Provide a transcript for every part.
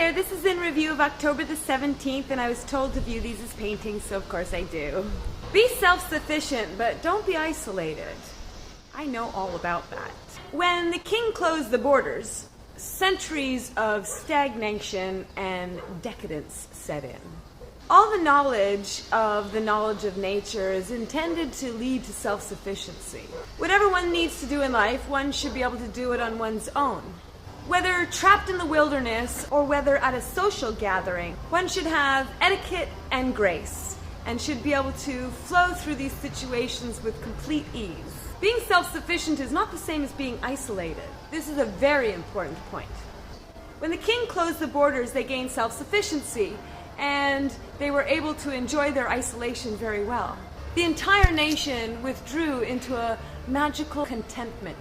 there, this is in review of October the 17th, and I was told to view these as paintings, so of course I do. Be self-sufficient, but don't be isolated. I know all about that. When the king closed the borders, centuries of stagnation and decadence set in. All the knowledge of nature is intended to lead to self-sufficiency. Whatever one needs to do in life, one should be able to do it on one's own. Whether trapped in the wilderness or whether at a social gathering, one should have etiquette and grace and should be able to flow through these situations with complete ease. Being self-sufficient is not the same as being isolated. This is a very important point. When the king closed the borders, they gained self-sufficiency and they were able to enjoy their isolation very well. The entire nation withdrew into a magical contentment.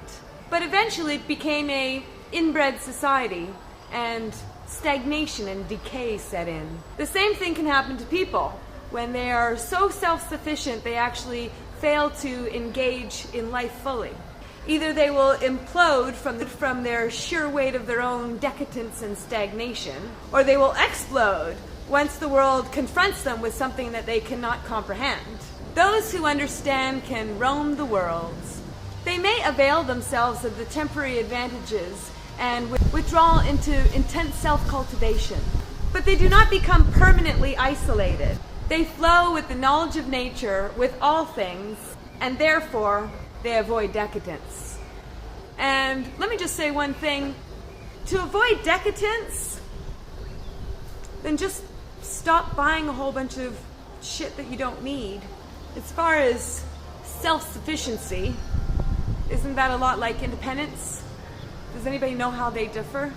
But eventually it became an inbred society and stagnation and decay set in. The same thing can happen to people. When they are so self-sufficient, they actually fail to engage in life fully. Either they will implode from their sheer weight of their own decadence and stagnation, or they will explode once the world confronts them with something that they cannot comprehend. Those who understand can roam the world. They may avail themselves of the temporary advantages and withdraw into intense self-cultivation, but they do not become permanently isolated. They flow with the knowledge of nature, with all things, and therefore they avoid decadence. And let me just say one thing. To avoid decadence, then just stop buying a whole bunch of shit that you don't need. As far as self-sufficiency, isn't that a lot like independence? Does anybody know how they differ?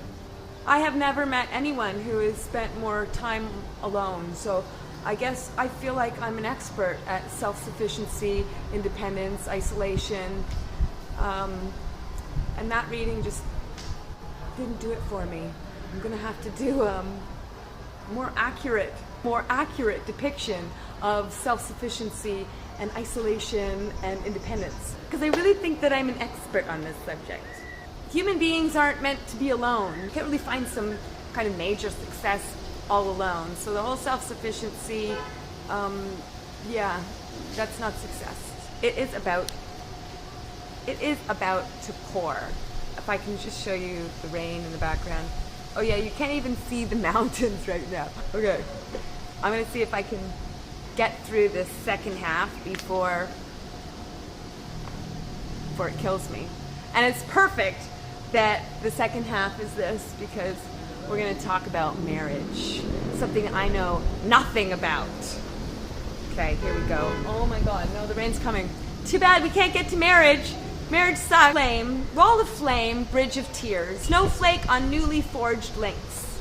I have never met anyone who has spent more time alone, so I guess I feel like I'm an expert at self-sufficiency, independence, isolation, and that reading just didn't do it for me. I'm gonna have to do a more accurate depiction of self-sufficiency and isolation and independence, because I really think that I'm an expert on this subject. Human beings aren't meant to be alone. You can't really find some kind of major success all alone. So the whole self-sufficiency, that's not success. It is about to pour. If I can just show you the rain in the background. Oh yeah, you can't even see the mountains right now. Okay. I'm gonna see if I can get through this second half before it kills me. And it's perfect that the second half is this, because we're going to talk about marriage, something I know nothing about. Okay, here we go. Oh my god, no, the rain's coming. Too bad we can't get to marriage. Marriage sucks. Flame, wall of flame, bridge of tears, snowflake on newly forged links.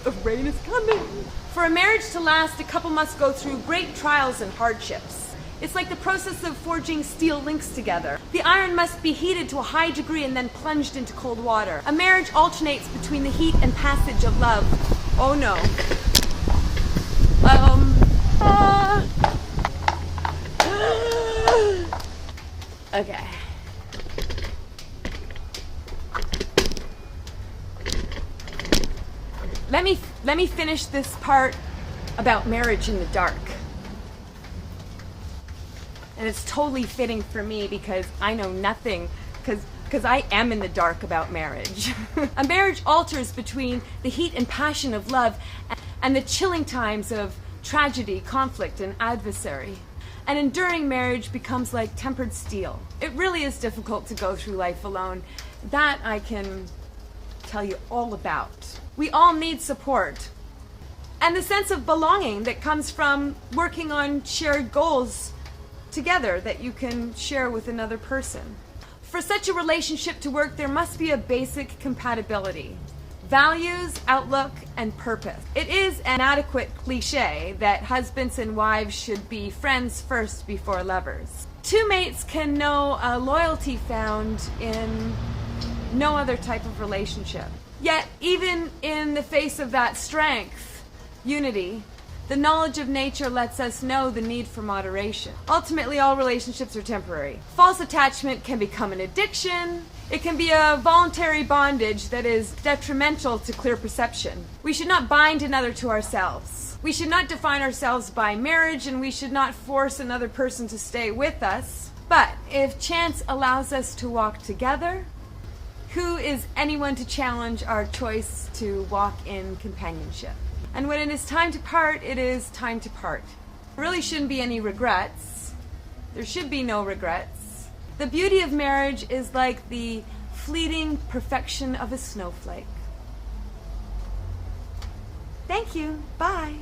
The rain is coming. For a marriage to last, a couple must go through great trials and hardships. It's like the process of forging steel links together. The iron must be heated to a high degree and then plunged into cold water. A marriage alternates between the heat and passage of love. Oh no. Okay. Let me finish this part about marriage in the dark. And it's totally fitting for me because I know nothing, because I am in the dark about marriage. A marriage alters between the heat and passion of love and the chilling times of tragedy, conflict, and adversary. An enduring marriage becomes like tempered steel. It really is difficult to go through life alone. That I can tell you all about. We all need support. And the sense of belonging that comes from working on shared goals together that you can share with another person. For such a relationship to work, there must be a basic compatibility. Values, outlook, and purpose. It is an adequate cliche that husbands and wives should be friends first before lovers. Two mates can know a loyalty found in no other type of relationship. Yet, even in the face of that strength, unity, the knowledge of nature lets us know the need for moderation. Ultimately, all relationships are temporary. False attachment can become an addiction, It can be a voluntary bondage that is detrimental to clear perception. We should not bind another to ourselves. We should not define ourselves by marriage, and we should not force another person to stay with us. But if chance allows us to walk together, who is anyone to challenge our choice to walk in companionship? And when it is time to part, it is time to part. There really shouldn't be any regrets. There should be no regrets. The beauty of marriage is like the fleeting perfection of a snowflake. Thank you. Bye.